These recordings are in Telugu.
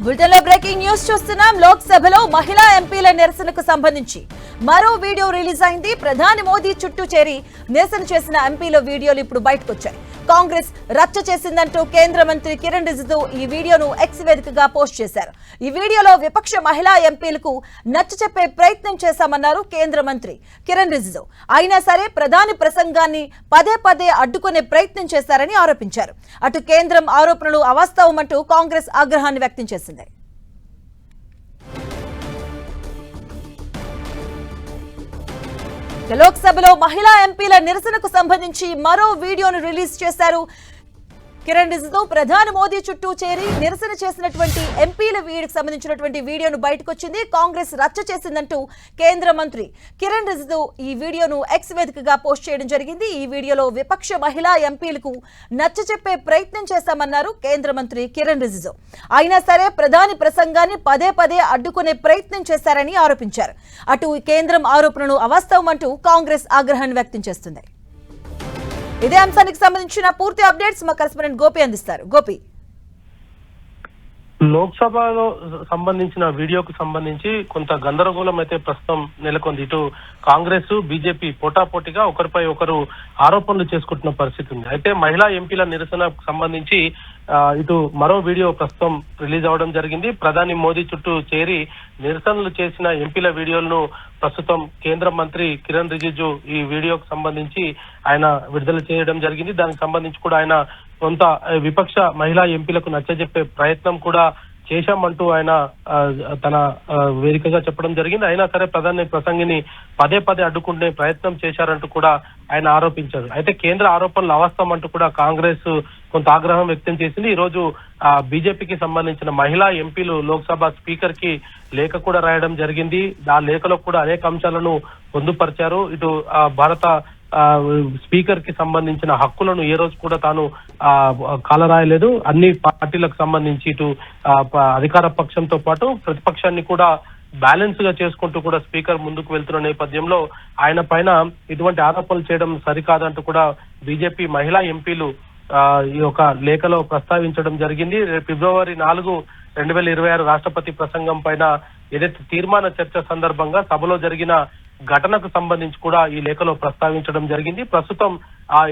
బులెటిన్లో బ్రేకింగ్ న్యూస్ చూస్తున్నాం. లోక్సభలో మహిళా ఎంపీల నిరసనకు సంబంధించి మరో వీడియో రిలీజ్ అయింది. ప్రధాని మోదీ చుట్టూ చేరి నిరసన చేసిన ఎంపీల వీడియోలు ఇప్పుడు బయటకు వచ్చాయి. కాంగ్రెస్ రచ్చ చేసిందంటూ కేంద్ర మంత్రి కిరణ్ రిజిజు ఈ వీడియోను ఎక్స్ వేదికగా పోస్ట్ చేశారు. ఈ వీడియోలో విపక్ష మహిళా ఎంపీలకు నచ్చచెప్పే ప్రయత్నం చేశామన్నారు కేంద్ర మంత్రి కిరణ్ రిజిజు. అయినా సరే ప్రధాని ప్రసంగాన్ని పదే పదే అడ్డుకునే ప్రయత్నం చేశారని ఆరోపించారు. అటు కేంద్రం ఆరోపణలు అవాస్తవమంటూ కాంగ్రెస్ ఆగ్రహాన్ని వ్యక్తం చేసింది. లోక్సభలో మహిళా ఎంపీల నిరసనకు సంబంధించి మరో వీడియోను రిలీజ్ చేశారు కిరణ్ రిజిజు. ప్రధాని మోదీ చుట్టూ చేరి నిరసన చేసినటువంటి ఎంపీల వీడికి సంబంధించినటువంటి వీడియోను బయటకు వచ్చింది. కాంగ్రెస్ రచ్చ చేసిందంటూ కేంద్ర మంత్రి కిరణ్ రిజిజు ఈ వీడియోను ఎక్స్ వేదికగా పోస్ట్ చేయడం జరిగింది. ఈ వీడియోలో విపక్ష మహిళా ఎంపీలకు నచ్చచెప్పే ప్రయత్నం చేశామన్నారు కేంద్ర మంత్రి కిరణ్ రిజిజు. అయినా సరే ప్రధాని ప్రసంగాన్ని పదే పదే అడ్డుకునే ప్రయత్నం చేశారని ఆరోపించారు. అటు కేంద్రం ఆరోపణలు అవాస్తవమంటూ కాంగ్రెస్ ఆగ్రహాన్ని వ్యక్తం చేస్తుంది. ఇదే అంశానికి సంబంధించిన పూర్తి అప్డేట్స్ మా కరెస్పాండెంట్ గోపి అందిస్తారు. గోపి, లోక్సభలో సంబంధించిన వీడియోకు సంబంధించి కొంత గందరగోళం అయితే ప్రస్తుతం నెలకొంది. ఇటు కాంగ్రెస్ బీజేపీ పోటాపోటీగా ఒకరిపై ఒకరు ఆరోపణలు చేసుకుంటున్న పరిస్థితి ఉంది. అయితే మహిళా ఎంపీల నిరసనకు సంబంధించి ఇటు మరో వీడియో ప్రస్తుతం రిలీజ్ అవ్వడం జరిగింది. ప్రధాని మోదీ చుట్టూ చేరి నిరసనలు చేసిన ఎంపీల వీడియోలను ప్రస్తుతం కేంద్ర మంత్రి కిరణ్ రిజిజు ఈ వీడియోకు సంబంధించి ఆయన విడుదల చేయడం జరిగింది. దానికి సంబంధించి కూడా ఆయన కొంత విపక్ష మహిళా ఎంపీలకు నచ్చజెప్పే ప్రయత్నం కూడా చేశామంటూ ఆయన తన వేదికగా చెప్పడం జరిగింది. అయినా సరే ప్రధాని ప్రసంగిని పదే పదే అడ్డుకునే ప్రయత్నం చేశారంటూ కూడా ఆయన ఆరోపించారు. అయితే కేంద్ర ఆరోపణలు అవాస్తవం అంటూ కూడా కాంగ్రెస్ కొంత ఆగ్రహం వ్యక్తం చేసింది. ఈ రోజు బీజేపీకి సంబంధించిన మహిళా ఎంపీలు లోక్సభ స్పీకర్ కి లేఖ కూడా రాయడం జరిగింది. ఆ లేఖలో కూడా అనేక అంశాలను పొందుపరిచారు. ఇటు భారత స్పీకర్ కి సంబంధించిన హక్కులను ఏ రోజు కూడా తాను కాలరాయలేదు. అన్ని పార్టీలకు సంబంధించి ఇటు అధికార పక్షంతో పాటు ప్రతిపక్షాన్ని కూడా బ్యాలెన్స్ గా చేసుకుంటూ కూడా స్పీకర్ ముందుకు వెళ్తున్న నేపథ్యంలో ఆయన పైన ఇటువంటి ఆరోపణలు చేయడం సరికాదంటూ కూడా బీజేపీ మహిళా ఎంపీలు ఈ యొక్క లేఖలో ప్రస్తావించడం జరిగింది. ఫిబ్రవరి 4, 2026 రాష్ట్రపతి ప్రసంగం పైన ఏదైతే తీర్మాన చర్చ సందర్భంగా సభలో జరిగిన ఘటనకు సంబంధించి కూడా ఈ లేఖలో ప్రస్తావించడం జరిగింది. ప్రస్తుతం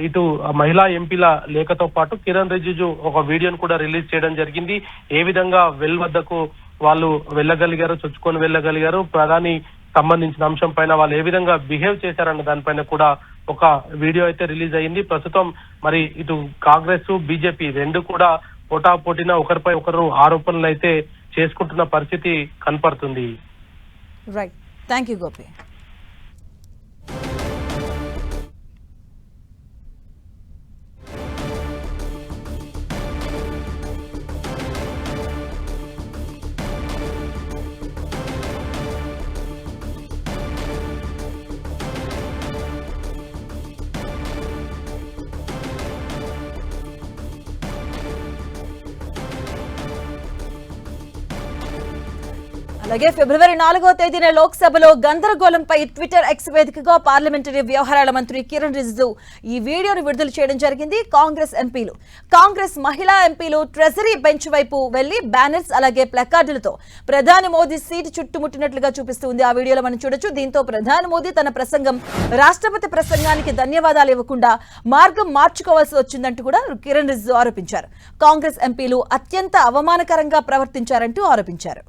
ఇటు మహిళా ఎంపీల లేఖతో పాటు కిరణ్ రిజిజు ఒక వీడియోను కూడా రిలీజ్ చేయడం జరిగింది. ఏ విధంగా వెల్ వద్దకు వాళ్ళు వెళ్ళగలిగారు, చొచ్చుకొని వెళ్ళగలిగారు, ప్రధాని సంబంధించిన అంశం పైన వాళ్ళు ఏ విధంగా బిహేవ్ చేశారన్న దానిపైన కూడా ఒక వీడియో అయితే రిలీజ్ అయ్యింది. ప్రస్తుతం మరి ఇటు కాంగ్రెస్ బీజేపీ రెండు కూడా పోటాపోటీన ఒకరిపై ఒకరు ఆరోపణలు అయితే చేసుకుంటున్న పరిస్థితి కనపడుతుంది. Right, thank you Gopi. అలాగే ఫిబ్రవరి 4వ తేదీన లోక్సభలో గందరగోళంపై ట్విట్టర్ ఎక్స్ వేదికగా పార్లమెంటరీ వ్యవహారాల మంత్రి కిరణ్ రిజిజు ఈ వీడియోను విడుదల చేయడం జరిగింది. కాంగ్రెస్ మహిళా ఎంపీలు ట్రెజరీ బెంచ్ వైపు వెళ్లి బ్యానర్స్ అలాగే ప్లకార్డులతో ప్రధాని మోదీ సీటు చుట్టుముట్టినట్లుగా చూపిస్తుంది. ఆ వీడియోలో మనం చూడొచ్చు. దీంతో ప్రధాని మోదీ తన ప్రసంగం రాష్ట్రపతి ప్రసంగానికి ధన్యవాదాలు ఇవ్వకుండా మార్గం మార్చుకోవాల్సి వచ్చిందంటూ కూడా కిరణ్ రిజిజు ఆరోపించారు. కాంగ్రెస్ ఎంపీలు అత్యంత అవమానకరంగా ప్రవర్తించారంటూ ఆరోపించారు.